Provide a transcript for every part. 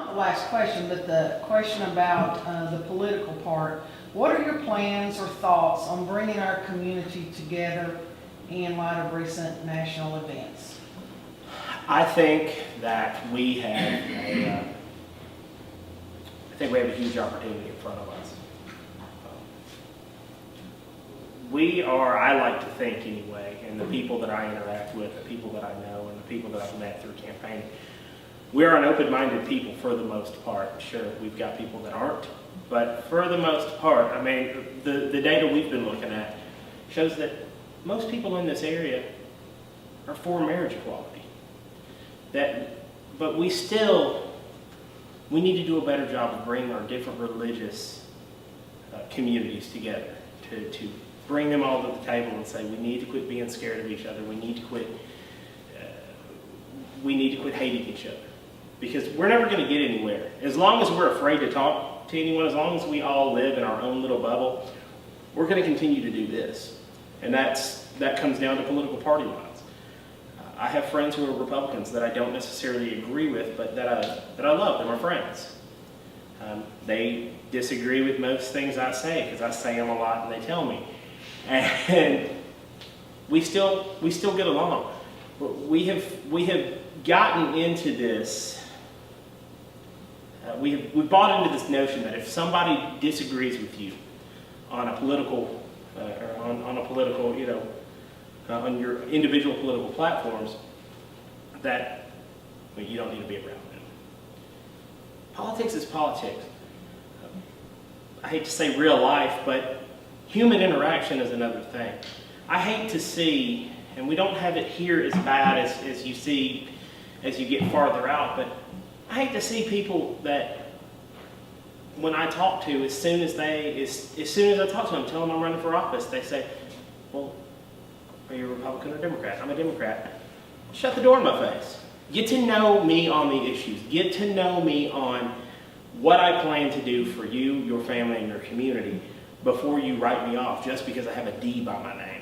not the last question, but the question about the political part. What are your plans or thoughts on bringing our community together in light of recent national events? I think that we have a huge opportunity in front of us. I like to think anyway, and the people that I interact with, the people that I know, and the people that I've met through campaigning, we are an open-minded people for the most part. Sure, we've got people that aren't, but for the most part, I mean, the data we've been looking at shows that most people in this area are for marriage equality. But we need to do a better job of bringing our different religious communities together, to bring them all to the table and say, we need to quit being scared of each other. We need to quit hating each other, because we're never going to get anywhere. As long as we're afraid to talk to anyone, as long as we all live in our own little bubble, we're going to continue to do this. And that comes down to political party lines. I have friends who are Republicans that I don't necessarily agree with, but that I love. They're my friends. They disagree with most things I say because I say them a lot and they tell me. And we still get along. We have gotten into this. We've bought into this notion that if somebody disagrees with you on a political, on your individual political platforms, that you don't need to be around them. Politics is politics. I hate to say real life, but human interaction is another thing. I hate to see, and we don't have it here as bad as you see as you get farther out, but I hate to see people that when I talk to, as soon as I talk to them, tell them I'm running for office, they say, well, are you a Republican or Democrat? I'm a Democrat. Shut the door in my face. Get to know me on the issues. Get to know me on what I plan to do for you, your family, and your community before you write me off just because I have a D by my name.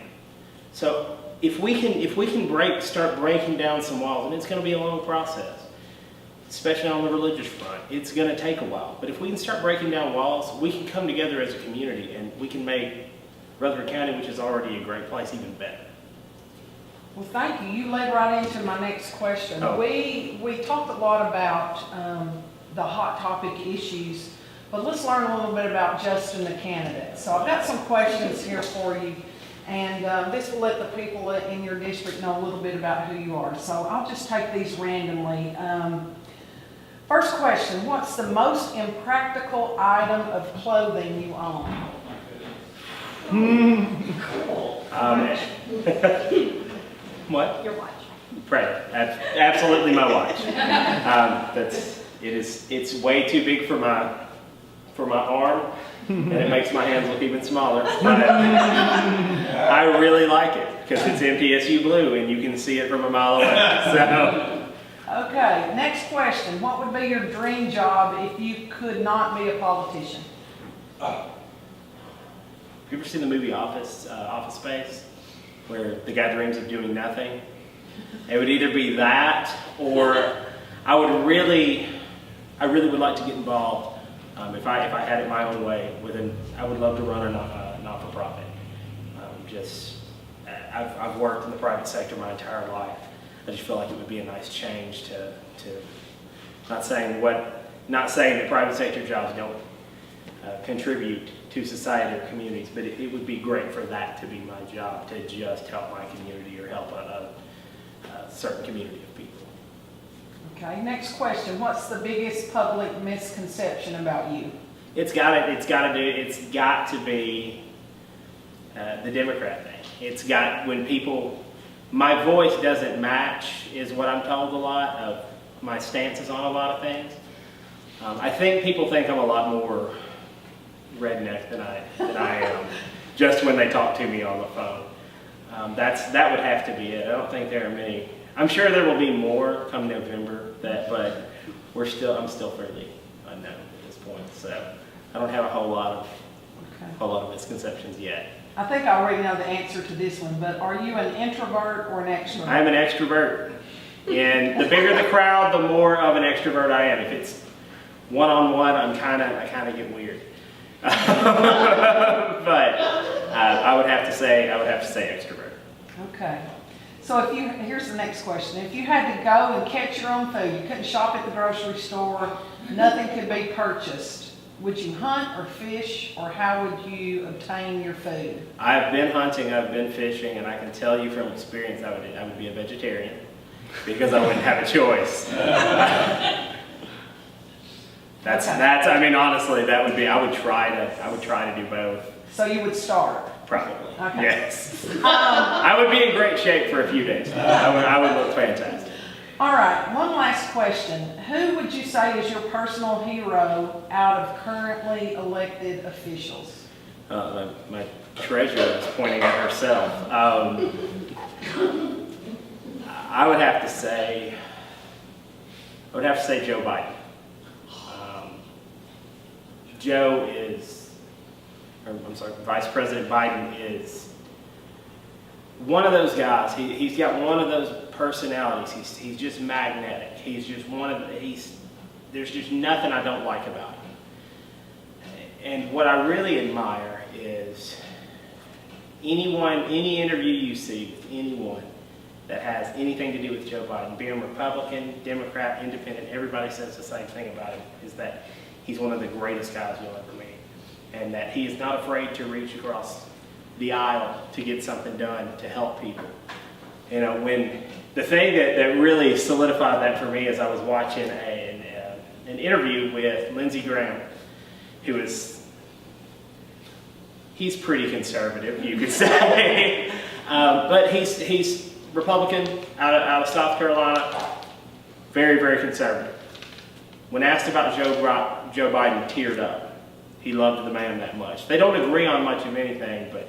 So if we can start breaking down some walls, and it's going to be a long process, especially on the religious front, it's going to take a while. But if we can start breaking down walls, we can come together as a community, and we can make Rutherford County, which is already a great place, even better. Well, thank you. You led right into my next question. Oh. We talked a lot about the hot topic issues, but let's learn a little bit about Justin, the candidate. So I've got some questions here for you, and this will let the people in your district know a little bit about who you are. So I'll just take these randomly. First question, what's the most impractical item of clothing you own? Cool. What? Your watch. Right. Absolutely my watch. It's way too big for my arm, and it makes my hands look even smaller. But I really like it because it's MTSU blue, and you can see it from a mile away. So. Okay, next question. What would be your dream job if you could not be a politician? Have you ever seen the movie Office Space, where the guy dreams of doing nothing? It would either be that, or I really would like to get involved. If I had it my own way, I would love to run a not-for-profit. I've worked in the private sector my entire life. I just feel like it would be a nice change to not saying that private sector jobs don't contribute to society or communities, but it would be great for that to be my job, to just help my community or help a certain community of people. Okay, next question. What's the biggest public misconception about you? It's got to be the Democrat thing. My voice doesn't match, is what I'm told a lot of my stances on a lot of things. I think people think I'm a lot more redneck than I am, just when they talk to me on the phone. That would have to be it. I don't think there are many. I'm sure there will be more come November, but I'm still fairly unknown at this point. So I don't have a whole lot of misconceptions yet. I think I already know the answer to this one, but are you an introvert or an extrovert? I'm an extrovert. And the bigger the crowd, the more of an extrovert I am. One-on-one, I kind of get weird. But I would have to say extrovert. Okay. So here's the next question. If you had to go and catch your own food, you couldn't shop at the grocery store, nothing could be purchased, would you hunt or fish, or how would you obtain your food? I've been hunting, I've been fishing, and I can tell you from experience I would be a vegetarian because I wouldn't have a choice. I mean, honestly, I would try to do both. So you would starve? Probably. Okay. Yes. I would be in great shape for a few days. I would look fantastic. All right, one last question. Who would you say is your personal hero out of currently elected officials? My treasurer is pointing at herself. I would have to say Joe Biden. Vice President Biden is one of those guys. He's got one of those personalities. He's just magnetic. He's just there's just nothing I don't like about him. And what I really admire is any interview you see with anyone that has anything to do with Joe Biden, being Republican, Democrat, Independent, everybody says the same thing about him, is that he's one of the greatest guys you'll ever meet. And that he is not afraid to reach across the aisle to get something done to help people. You know, when the thing that really solidified that for me is I was watching an interview with Lindsey Graham, he's pretty conservative, you could say, but he's Republican out of South Carolina, very, very conservative. When asked about Joe Biden, teared up. He loved the man that much. They don't agree on much of anything, but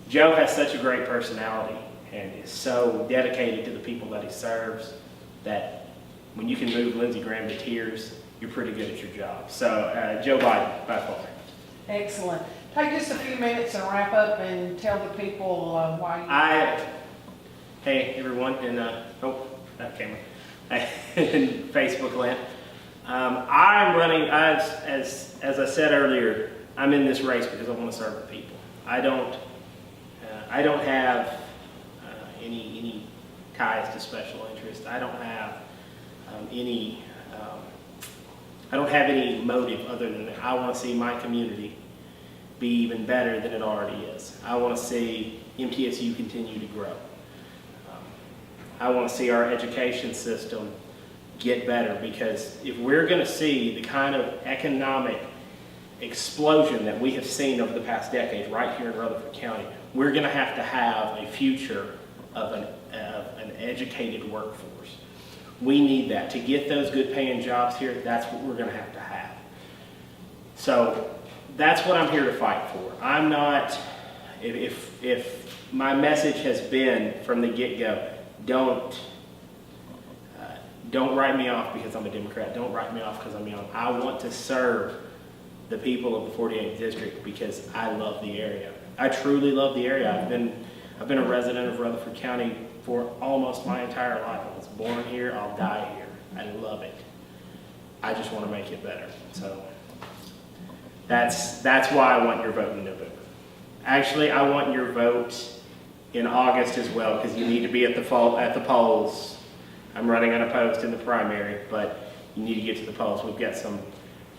Joe has such a great personality and is so dedicated to the people that he serves that when you can move Lindsey Graham to tears, you're pretty good at your job. So Joe Biden, by far. Excellent. Take just a few minutes and wrap up and tell the people why you... Hey everyone in that camera, in Facebook land. I'm running, as I said earlier, I'm in this race because I want to serve the people. I don't have any ties to special interest. I don't have any motive other than that I want to see my community be even better than it already is. I want to see MTSU continue to grow. I want to see our education system get better, because if we're going to see the kind of economic explosion that we have seen over the past decade right here in Rutherford County, we're going to have a future of an educated workforce. We need that. To get those good paying jobs here, that's what we're going to have. So that's what I'm here to fight for. I'm not, if my message has been from the get-go, don't write me off because I'm a Democrat. Don't write me off because I'm young. I want to serve the people of the 48th District because I love the area. I truly love the area. I've been a resident of Rutherford County for almost my entire life. I was born here. I'll die here. I love it. I just want to make it better. So that's why I want your vote in November. Actually, I want your vote in August as well, because you need to be at the polls. I'm running unopposed in the primary, but you need to get to the polls. We've got some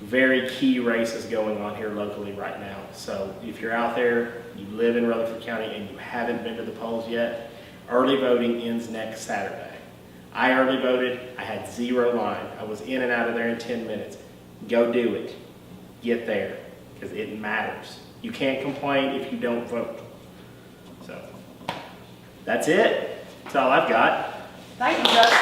very key races going on here locally right now. So if you're out there, you live in Rutherford County, and you haven't been to the polls yet, early voting ends next Saturday. I early voted. I had 0 line. I was in and out of there in 10 minutes. Go do it. Get there, because it matters. You can't complain if you don't vote. So that's it. That's all I've got. Thank you, Justin.